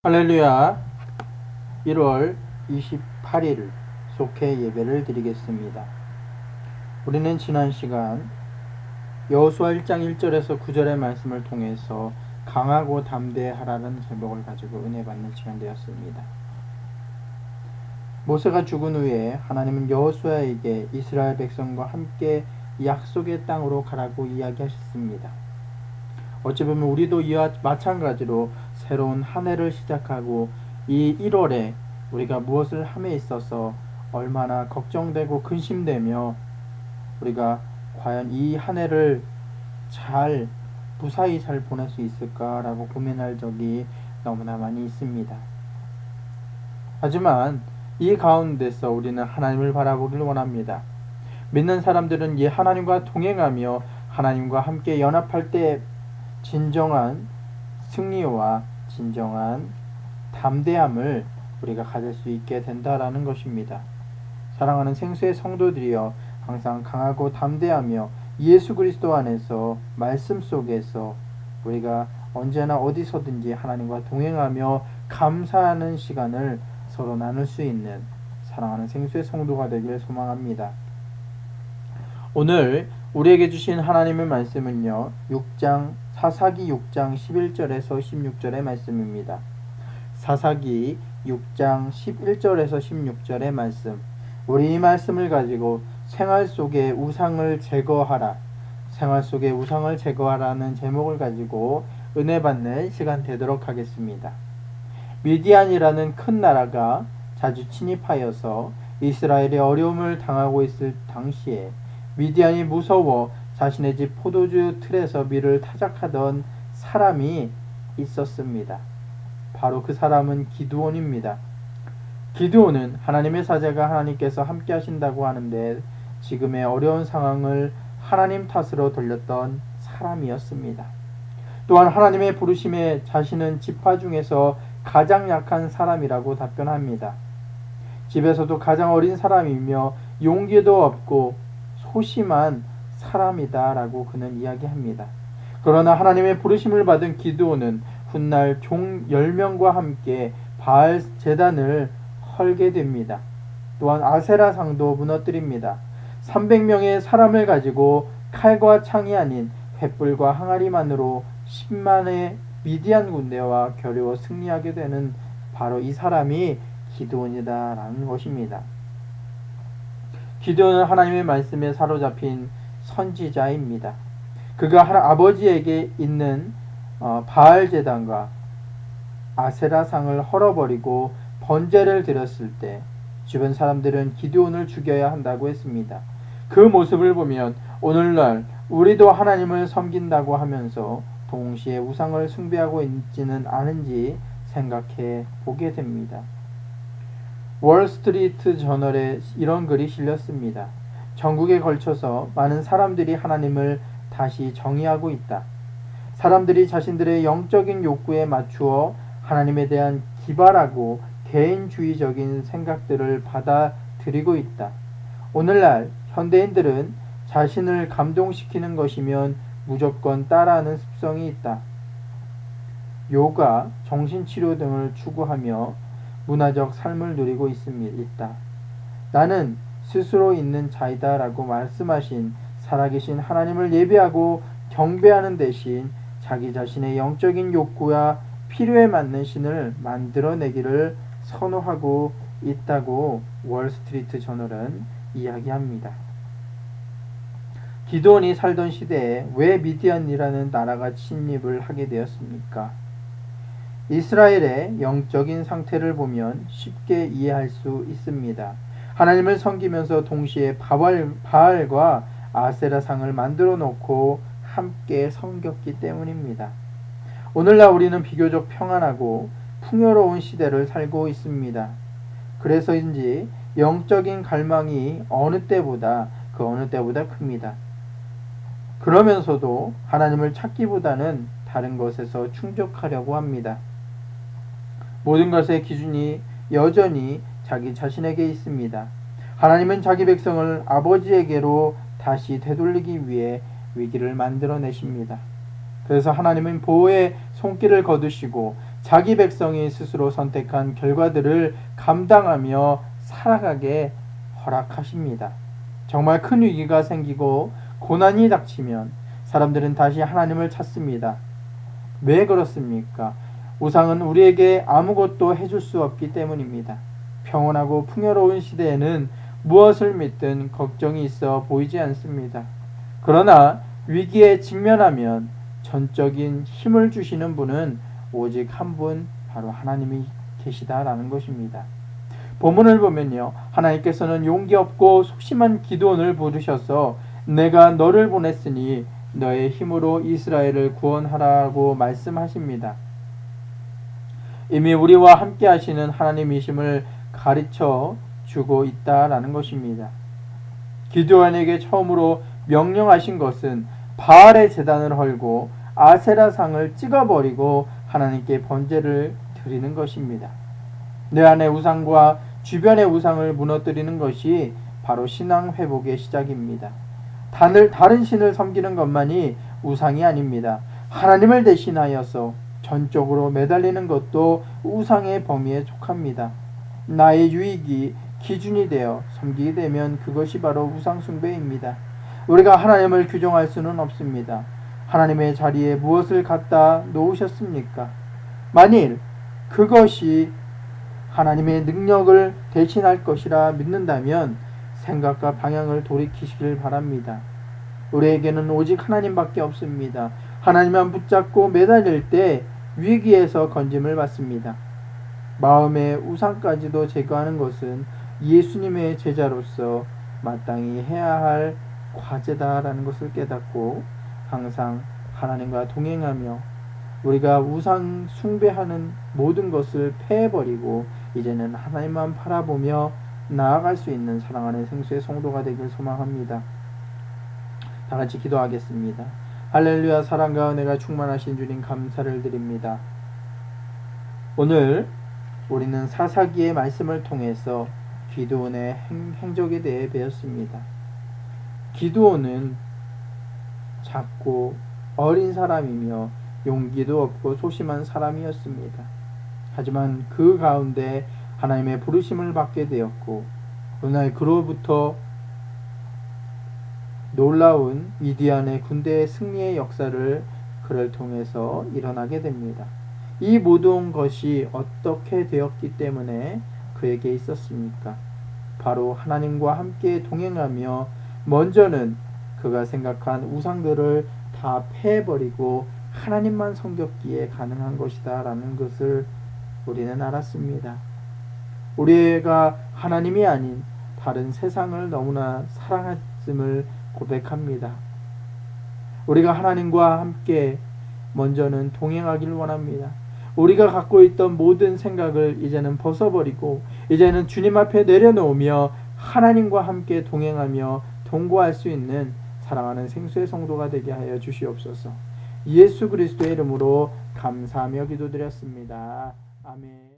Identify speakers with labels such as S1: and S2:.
S1: 할렐루야. 1월 28일 속회 예배를 드리겠습니다. 우리는 지난 시간 여호수아 1장 1절에서 9절의 말씀을 통해서 강하고 담대하라는 제목을 가지고 은혜 받는 시간 되었습니다. 모세가 죽은 후에 하나님은 여호수아에게 이스라엘 백성과 함께 약속의 땅으로 가라고 이야기하셨습니다. 어찌 보면 우리도 이와 마찬가지로 새로운 한 해를 시작하고 이 1월에 우리가 무엇을 함에 있어서 얼마나 걱정되고 근심되며 우리가 과연 이 한 해를 무사히 잘 보낼 수 있을까라고 고민할 적이 너무나 많이 있습니다. 하지만 이 가운데서 우리는 하나님을 바라보길 원합니다. 믿는 사람들은 이 하나님과 동행하며 하나님과 함께 연합할 때 진정한 승리와 진정한 담대함을 우리가 가질 수 있게 된다라는 것입니다. 사랑하는 생수의 성도들이여, 항상 강하고 담대하며 예수 그리스도 안에서 말씀 속에서 우리가 언제나 어디서든지 하나님과 동행하며 감사하는 시간을 서로 나눌 수 있는 사랑하는 생수의 성도가 되길 소망합니다. 오늘 우리에게 주신 하나님의 말씀은요, 사사기 6장 11절에서 16절의 말씀입니다. 사사기 6장 11절에서 16절의 말씀. 우리 이 말씀을 가지고 생활 속의 우상을 제거하라, 생활 속의 우상을 제거하라는 제목을 가지고 은혜 받는 시간 되도록 하겠습니다. 미디안이라는 큰 나라가 자주 침입하여서 이스라엘이 어려움을 당하고 있을 당시에 미디안이 무서워 자신의 집 포도주 틀에서 밀을 타작하던 사람이 있었습니다. 바로 그 사람은 기드온입니다. 기드온은 하나님의 사자가 하나님께서 함께 하신다고 하는데 지금의 어려운 상황을 하나님 탓으로 돌렸던 사람이었습니다. 또한 하나님의 부르심에 자신은 지파 중에서 가장 약한 사람이라고 답변합니다. 집에서도 가장 어린 사람이며 용기도 없고 소심한 사람이다 라고 그는 이야기합니다. 그러나 하나님의 부르심을 받은 기드온은 훗날 종 10명과 함께 바알 제단을 헐게 됩니다. 또한 아세라 상도 무너뜨립니다. 300명의 사람을 가지고 칼과 창이 아닌 횃불과 항아리만으로 10만의 미디안 군대와 겨루어 승리하게 되는 바로 이 사람이 기드온이다라는 것입니다. 기드온은 하나님의 말씀에 사로잡힌 선지자입니다. 그가 아버지에게 있는 바알 제단과 아세라상을 헐어버리고 번제를 드렸을 때 주변 사람들은 기드온을 죽여야 한다고 했습니다. 그 모습을 보면 오늘날 우리도 하나님을 섬긴다고 하면서 동시에 우상을 숭배하고 있지는 않은지 생각해 보게 됩니다. 월스트리트 저널에 이런 글이 실렸습니다. 전국에 걸쳐서 많은 사람들이 하나님을 다시 정의하고 있다. 사람들이 자신들의 영적인 욕구에 맞추어 하나님에 대한 기발하고 개인주의적인 생각들을 받아들이고 있다. 오늘날 현대인들은 자신을 감동시키는 것이면 무조건 따라하는 습성이 있다. 요가, 정신치료 등을 추구하며 문화적 삶을 누리고 있다. 나는 스스로 있는 자이다 라고 말씀하신 살아계신 하나님을 예배하고 경배하는 대신 자기 자신의 영적인 욕구와 필요에 맞는 신을 만들어내기를 선호하고 있다고 월스트리트 저널은 이야기합니다. 기드온이 살던 시대에 왜 미디안이라는 나라가 침입을 하게 되었습니까? 이스라엘의 영적인 상태를 보면 쉽게 이해할 수 있습니다. 하나님을 섬기면서 동시에 바알과 아세라상을 만들어 놓고 함께 섬겼기 때문입니다. 오늘날 우리는 비교적 평안하고 풍요로운 시대를 살고 있습니다. 그래서인지 영적인 갈망이 그 어느 때보다 큽니다. 그러면서도 하나님을 찾기보다는 다른 것에서 충족하려고 합니다. 모든 것의 기준이 여전히 자기 자신에게 있습니다. 하나님은 자기 백성을 아버지에게로 다시 되돌리기 위해 위기를 만들어내십니다. 그래서 하나님은 보호의 손길을 거두시고 자기 백성이 스스로 선택한 결과들을 감당하며 살아가게 허락하십니다. 정말 큰 위기가 생기고 고난이 닥치면 사람들은 다시 하나님을 찾습니다. 왜 그렇습니까? 우상은 우리에게 아무것도 해줄 수 없기 때문입니다. 평온하고 풍요로운 시대에는 무엇을 믿든 걱정이 있어 보이지 않습니다. 그러나 위기에 직면하면 전적인 힘을 주시는 분은 오직 한 분, 바로 하나님이 계시다라는 것입니다. 본문을 보면요, 하나님께서는 용기 없고 속심한 기드온을 부르셔서 내가 너를 보냈으니 너의 힘으로 이스라엘을 구원하라고 말씀하십니다. 이미 우리와 함께 하시는 하나님이심을 가르쳐 주고 있다라는 것입니다. 기드온에게 처음으로 명령하신 것은 바알의 제단을 헐고 아세라상을 찍어버리고 하나님께 번제를 드리는 것입니다. 내 안의 우상과 주변의 우상을 무너뜨리는 것이 바로 신앙 회복의 시작입니다. 다른 신을 섬기는 것만이 우상이 아닙니다. 하나님을 대신하여서 전적으로 매달리는 것도 우상의 범위에 속합니다. 나의 유익이 기준이 되어 섬기게 되면 그것이 바로 우상 숭배입니다. 우리가 하나님을 규정할 수는 없습니다. 하나님의 자리에 무엇을 갖다 놓으셨습니까? 만일 그것이 하나님의 능력을 대신할 것이라 믿는다면 생각과 방향을 돌이키시길 바랍니다. 우리에게는 오직 하나님밖에 없습니다. 하나님만 붙잡고 매달릴 때 위기에서 건짐을 받습니다. 마음의 우상까지도 제거하는 것은 예수님의 제자로서 마땅히 해야 할 과제다라는 것을 깨닫고 항상 하나님과 동행하며 우리가 우상 숭배하는 모든 것을 패해버리고 이제는 하나님만 바라보며 나아갈 수 있는 사랑하는 생수의 성도가 되길 소망합니다. 다 같이 기도하겠습니다. 할렐루야. 사랑과 은혜가 충만하신 주님 감사를 드립니다. 오늘 우리는 사사기의 말씀을 통해서 기드온의 행적에 대해 배웠습니다. 기드온은 작고 어린 사람이며 용기도 없고 소심한 사람이었습니다. 하지만 그 가운데 하나님의 부르심을 받게 되었고 그날 그로부터 놀라운 미디안의 군대의 승리의 역사를 그를 통해서 일어나게 됩니다. 이 모든 것이 어떻게 되었기 때문에 그에게 있었습니까? 바로 하나님과 함께 동행하며 먼저는 그가 생각한 우상들을 다 패해버리고 하나님만 섬겼기에 가능한 것이다 라는 것을 우리는 알았습니다. 우리가 하나님이 아닌 다른 세상을 너무나 사랑했음을 고백합니다. 우리가 하나님과 함께 먼저는 동행하길 원합니다. 우리가 갖고 있던 모든 생각을 이제는 벗어버리고 이제는 주님 앞에 내려놓으며 하나님과 함께 동행하며 동거할 수 있는 사랑하는 생수의 성도가 되게 하여 주시옵소서. 예수 그리스도의 이름으로 감사하며 기도드렸습니다. 아멘.